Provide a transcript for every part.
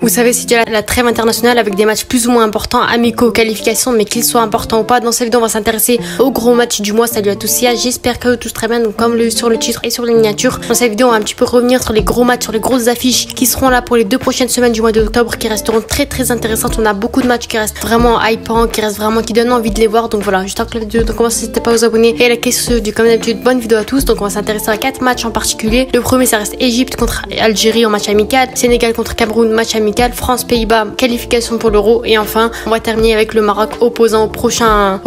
Vous savez, c'est déjà la trêve internationale avec des matchs plus ou moins importants, amicaux, qualifications, mais qu'ils soient importants ou pas. Dans cette vidéo, on va s'intéresser au gros match du mois. Salut à tous, j'espère que tous très bien. Donc, comme sur le titre et sur la miniature, dans cette vidéo, on va un petit peu revenir sur les gros matchs, sur les grosses affiches qui seront là pour les 2 prochaines semaines du mois d'octobre, qui resteront très intéressantes. On a beaucoup de matchs qui restent vraiment hypants, qui donnent envie de les voir. Donc voilà, juste avant que la vidéo commence, n'hésitez pas à vous abonner et à liker du comme d'habitude. Bonne vidéo à tous. Donc on va s'intéresser à 4 matchs en particulier. Le premier, ça reste Égypte contre Algérie en match amical, Sénégal contre Cameroun match amical, France Pays-Bas qualification pour l'Euro, et enfin on va terminer avec le Maroc opposant au prochain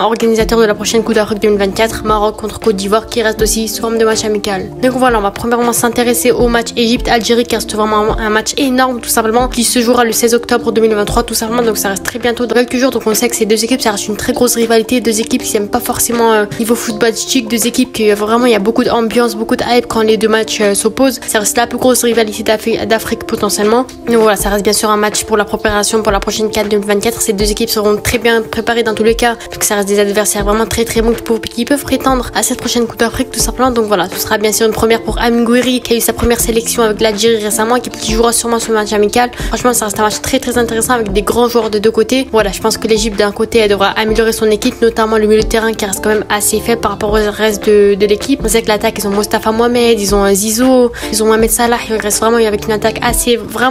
organisateur de la prochaine Coupe d'Afrique 2024, Maroc contre Côte d'Ivoire, qui reste aussi sous forme de match amical. Donc voilà, on va premièrement s'intéresser au match Égypte-Algérie, qui reste vraiment un match énorme tout simplement, qui se jouera le 16 octobre 2023 tout simplement. Donc ça reste très bientôt dans quelques jours. Donc on sait que ces deux équipes, ça reste une très grosse rivalité, deux équipes qui n'aiment pas forcément niveau footballistique, deux équipes qui vraiment il y a beaucoup d'ambiance, beaucoup de hype quand les deux matchs s'opposent. Ça reste la plus grosse rivalité d'Afrique potentiellement. Donc voilà, ça reste bien sûr un match pour la préparation pour la prochaine CAN 2024. Ces deux équipes seront très bien préparées dans tous les cas, parce que ça reste des adversaires vraiment très bons qui peuvent prétendre à cette prochaine Coupe d'Afrique tout simplement. Donc voilà, ce sera bien sûr une première pour Amine Gouiri, qui a eu sa première sélection avec l'Algérie récemment, qui jouera sûrement ce match amical. Franchement, ça reste un match très intéressant avec des grands joueurs de deux côtés. Voilà, je pense que l'Égypte d'un côté, elle devra améliorer son équipe, notamment le milieu de terrain qui reste quand même assez faible par rapport au reste de l'équipe. On sait que l'attaque, ils ont Mostafa Mohamed, ils ont Zizou, ils ont Mohamed Salah. Il reste vraiment avec une attaque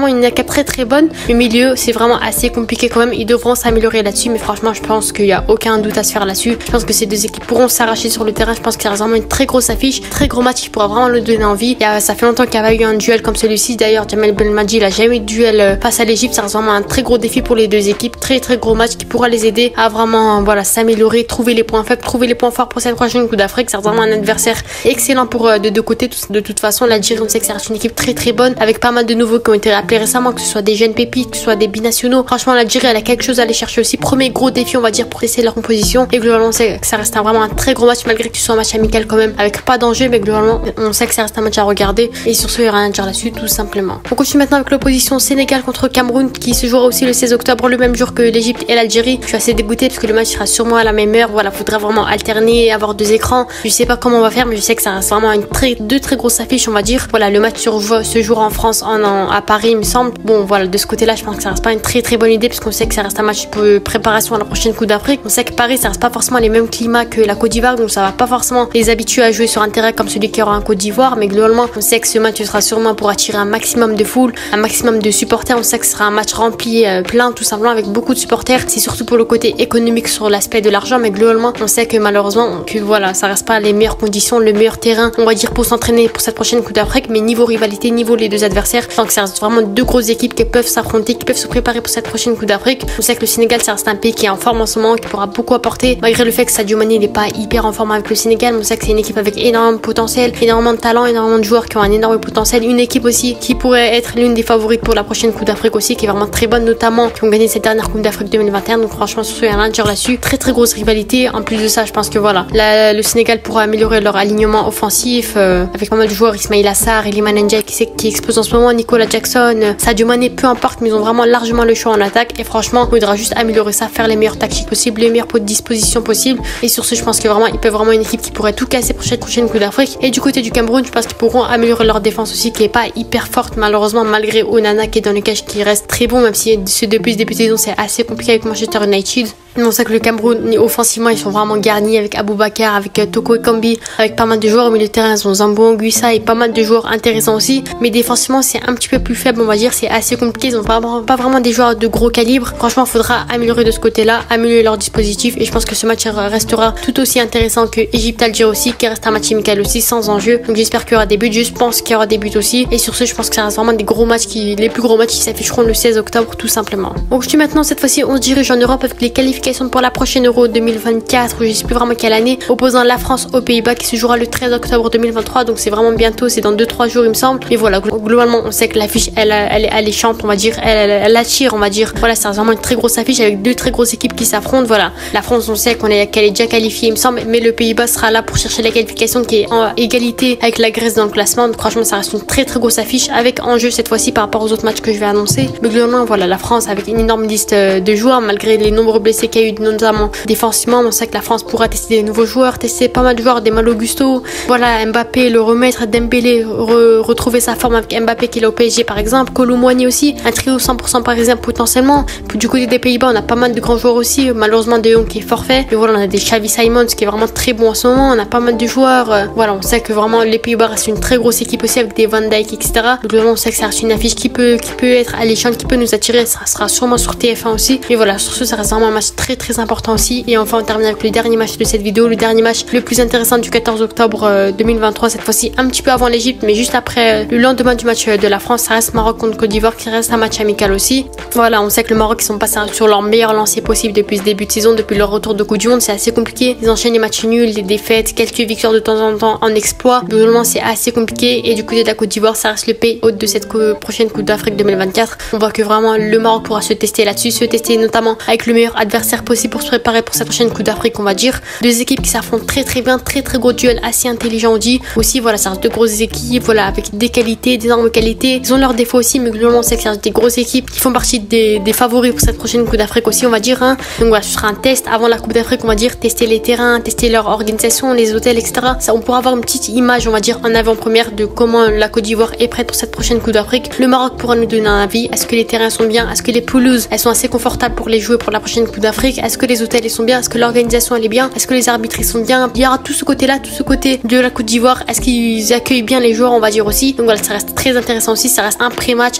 une attaque très bonne. Le milieu, c'est vraiment assez compliqué quand même. Ils devront s'améliorer là-dessus, mais franchement, je pense qu'il n'y a aucun doute à se faire là-dessus. Je pense que ces deux équipes pourront s'arracher sur le terrain. Je pense qu'il y a vraiment une très grosse affiche, très gros match qui pourra vraiment le donner envie. Ça fait longtemps qu'il n'y avait eu un duel comme celui-ci. D'ailleurs, Jamel Belmadi, il n'a jamais eu de duel face à l'Égypte. Ça reste vraiment un très gros défi pour les deux équipes. Très gros match qui pourra les aider à vraiment s'améliorer, trouver les points faibles, trouver les points forts pour cette prochaine Coupe d'Afrique. C'est vraiment un adversaire excellent pour de deux côtés. De toute façon, l'Algérie, on sait que ça reste une équipe très bonne, avec pas mal de nouveaux qui ont été appelés récemment, que ce soit des jeunes pépites, que ce soit des binationaux. Franchement, l'Algérie, elle a quelque chose à aller chercher aussi. Premier gros défi, on va dire, pour essayer leur composition. Et globalement, on sait que ça reste vraiment un très gros match, malgré que ce soit un match amical quand même, avec pas d'enjeu, mais globalement, on sait que ça reste un match à regarder. Et sur ce, il n'y a rien à dire là-dessus, tout simplement. On continue maintenant avec l'opposition Sénégal contre Cameroun, qui se jouera aussi le 16 octobre, le même jour que l'Égypte et l'Algérie. Je suis assez dégoûtée parce que le match sera sûrement à la même heure. Voilà, faudra vraiment alterner, avoir 2 écrans. Je sais pas comment on va faire, mais je sais que ça reste vraiment deux très grosses affiches, on va dire. Voilà, le match se jouera en France, à Paris, il me semble. Bon, voilà, de ce côté-là, je pense que ça reste pas une très bonne idée, parce qu'on sait que ça reste un match de préparation à la prochaine Coupe d'Afrique. On sait que Paris, ça reste pas forcément les mêmes climats que la Côte d'Ivoire, donc ça va pas forcément les habituer à jouer sur un terrain comme celui qui aura en Côte d'Ivoire. Mais globalement, on sait que ce match sera sûrement pour attirer un maximum de foule, un maximum de supporters. On sait que ce sera un match rempli, plein, tout simplement, avec beaucoup de supporters. C'est surtout pour le côté économique sur l'aspect de l'argent, mais globalement, on sait que malheureusement, voilà, ça reste pas les meilleures conditions, le meilleur terrain, on va dire, pour s'entraîner pour cette prochaine Coupe d'Afrique. Mais niveau rivalité, niveau les deux adversaires, je pense que ça reste vraiment 2 grosses équipes qui peuvent s'affronter, qui peuvent se préparer pour cette prochaine Coupe d'Afrique. On sait que le Sénégal, ça reste un pays qui est en forme en ce moment, qui pourra beaucoup apporter, malgré le fait que Sadio Mané n'est pas hyper en forme avec le Sénégal. Mais on sait que c'est une équipe avec énormément de potentiel, énormément de talent, énormément de joueurs qui ont un énorme potentiel. Une équipe aussi qui pourrait être l'une des favorites pour la prochaine Coupe d'Afrique aussi, qui est vraiment très bonne, notamment qui ont gagné cette dernière Coupe d'Afrique 2021. Donc franchement, sur ce, il y a rien à dire là-dessus. Très grosse rivalité. En plus de ça, je pense que voilà, le Sénégal pourra améliorer leur alignement offensif, avec pas mal de joueurs, Ismaïla Sarr, Iliman Ndiaye qui explose en ce moment, Nicolas Jackson, Sadio Mané, peu importe, mais ils ont vraiment largement le choix en attaque. Et franchement, il faudra juste améliorer ça, faire les meilleures tactiques possibles, les meilleures dispositions possibles. Et sur ce, je pense que vraiment, ils peuvent vraiment une équipe qui pourrait tout casser pour cette prochaine Coupe d'Afrique. Et du côté du Cameroun, je pense qu'ils pourront améliorer leur défense aussi, qui est pas hyper forte malheureusement, malgré Onana qui est dans le cage, qui reste très bon, même si depuis ce début de saison, c'est assez compliqué avec Manchester United. On sait que le Cameroun, offensivement, ils sont vraiment garnis avec Aboubakar, avec Toko Ekambi, avec pas mal de joueurs au milieu de terrain. Ils ont Zambo Anguissa et pas mal de joueurs intéressants aussi. Mais défensivement, c'est un petit peu plus faible, on va dire. C'est assez compliqué. Ils ont pas vraiment des joueurs de gros calibre. Franchement, il faudra améliorer de ce côté-là, améliorer leur dispositif. Et je pense que ce match restera tout aussi intéressant que Égypte-Algérie aussi, qui reste un match amical aussi, sans enjeu. Donc j'espère qu'il y aura des buts. Je pense qu'il y aura des buts aussi. Et sur ce, je pense que ça reste vraiment des gros matchs les plus gros matchs qui s'afficheront le 16 octobre, tout simplement. Donc je suis maintenant, cette fois-ci, on se dirige en Europe avec les qualifications pour la prochaine Euro 2024, ou je sais plus vraiment quelle année, opposant la France aux Pays-Bas, qui se jouera le 13 octobre 2023. Donc c'est vraiment bientôt, c'est dans 2-3 jours il me semble. Mais voilà, globalement on sait que l'affiche elle est chante, on va dire, elle attire, on va dire. Voilà, c'est vraiment une très grosse affiche avec 2 très grosses équipes qui s'affrontent. Voilà, la France, on sait qu'elle est déjà qualifiée il me semble, mais le Pays-Bas sera là pour chercher la qualification, qui est en égalité avec la Grèce dans le classement. Donc franchement, ça reste une très grosse affiche, avec enjeu cette fois-ci par rapport aux autres matchs que je vais annoncer. Mais globalement, voilà, la France avec une énorme liste de joueurs, malgré les nombreux blessés qu'il y a eu notamment défensivement. On sait que la France pourra tester des nouveaux joueurs, tester pas mal de joueurs, des Malo Gusto, voilà, Mbappé, le remettre, Dembélé, retrouver sa forme avec Mbappé qui est au PSG par exemple, Kolo Muani aussi, un trio 100% parisien potentiellement. Puis du côté des Pays-Bas, on a pas mal de grands joueurs aussi, malheureusement De Jong qui est forfait. Mais voilà, on a des Xavi Simons qui est vraiment très bon en ce moment, on a pas mal de joueurs. Voilà, on sait que vraiment les Pays-Bas restent une très grosse équipe aussi avec des Van Dijk, etc. Donc vraiment, on sait que ça reste une affiche qui peut être alléchante, qui peut nous attirer. Ça sera sûrement sur TF1 aussi. Mais voilà, sur ce, ça reste vraiment un match très très important aussi. Et enfin, on termine avec le dernier match de cette vidéo, le dernier match le plus intéressant du 14 octobre 2023, cette fois-ci un petit peu avant l'Égypte, mais juste après le lendemain du match de la France. Ça reste Maroc contre Côte d'Ivoire, qui reste un match amical aussi. Voilà, on sait que le Maroc, ils sont passés sur leur meilleur lancé possible depuis ce début de saison, depuis leur retour de Coupe du Monde. C'est assez compliqué. Ils enchaînent les matchs nuls, les défaites, quelques victoires de temps en temps en exploit. Globalement, c'est assez compliqué. Et du côté de la Côte d'Ivoire, ça reste le pays hôte de cette prochaine Coupe d'Afrique 2024. On voit que vraiment le Maroc pourra se tester là-dessus, se tester notamment avec le meilleur adversaire possible pour se préparer pour cette prochaine Coupe d'Afrique, on va dire. Deux équipes qui s'affrontent très très bien, très très gros duel, assez intelligent on dit. Aussi, voilà, ça reste de grosses équipes, voilà, avec des qualités, d'énormes qualités. Ils ont leurs défauts aussi, mais globalement, on sait que ça reste des grosses équipes qui font partie des favoris pour cette prochaine Coupe d'Afrique aussi, on va dire. Hein. Donc voilà, ce sera un test avant la Coupe d'Afrique, on va dire, tester les terrains, tester leur organisation, les hôtels, etc. Ça, on pourra avoir une petite image, on va dire, en avant-première de comment la Côte d'Ivoire est prête pour cette prochaine Coupe d'Afrique. Le Maroc pourra nous donner un avis. Est-ce que les terrains sont bien? Est-ce que les pelouses, elles sont assez confortables pour les jouer pour la prochaine Coupe d'Afrique? Est-ce que les hôtels, ils sont bien? Est-ce que l'organisation, elle est bien? Est-ce que les arbitres, ils sont bien? Il y aura tout ce côté-là, tout ce côté de la Côte d'Ivoire. Est-ce qu'ils accueillent bien les joueurs, on va dire aussi. Donc voilà, ça reste très intéressant aussi. Ça reste un pré-match,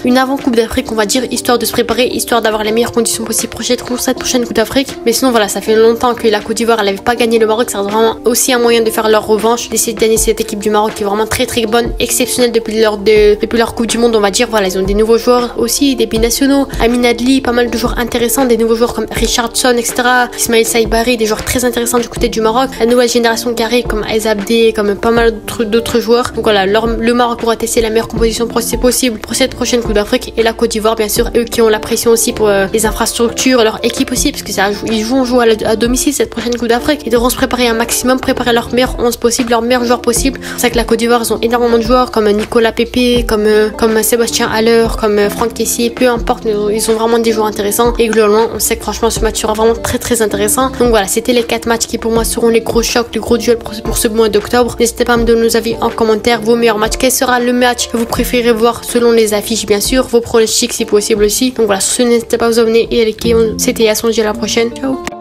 une avant-Coupe d'Afrique, on va dire, histoire de se préparer, histoire d'avoir les meilleures conditions possibles pour cette prochaine Coupe d'Afrique. Mais sinon, voilà, ça fait longtemps que la Côte d'Ivoire, elle n'avait pas gagné le Maroc. Ça reste vraiment aussi un moyen de faire leur revanche, d'essayer de gagner cette équipe du Maroc qui est vraiment très très bonne, exceptionnelle depuis leur Coupe du Monde, on va dire. Voilà, ils ont des nouveaux joueurs aussi, des binationaux, Amin Adli, pas mal de joueurs intéressants, des nouveaux joueurs comme Richardson, etc. Ismaël Saïbari, des joueurs très intéressants du côté du Maroc. La nouvelle génération qui arrive comme Aizabdé, comme pas mal d'autres joueurs. Donc voilà, le Maroc pourra tester la meilleure composition possible pour cette prochaine Coupe d'Afrique. Et la Côte d'Ivoire, bien sûr, eux qui ont la pression aussi pour les infrastructures, leur équipe aussi, parce que ils jouent à domicile cette prochaine Coupe d'Afrique. Ils devront se préparer un maximum, préparer leur meilleur 11 possible, leurs meilleurs joueurs possibles. C'est vrai que la Côte d'Ivoire, ils ont énormément de joueurs comme Nicolas Pepe, comme Sébastien Haller, comme Franck Kessié, peu importe, ils ont vraiment des joueurs intéressants. Et globalement, on sait que franchement, ce match sera vraiment très très intéressant. Donc voilà, c'était les 4 matchs qui pour moi seront les gros chocs, les gros duels pour ce mois d'octobre. N'hésitez pas à me donner vos avis en commentaire, vos meilleurs matchs. Quel sera le match que vous préférez voir selon les affiches, bien sûr, vos pronostics si possible aussi. Donc voilà, sur ce, n'hésitez pas à vous abonner et à liker. C'était Yason, à la prochaine. Ciao.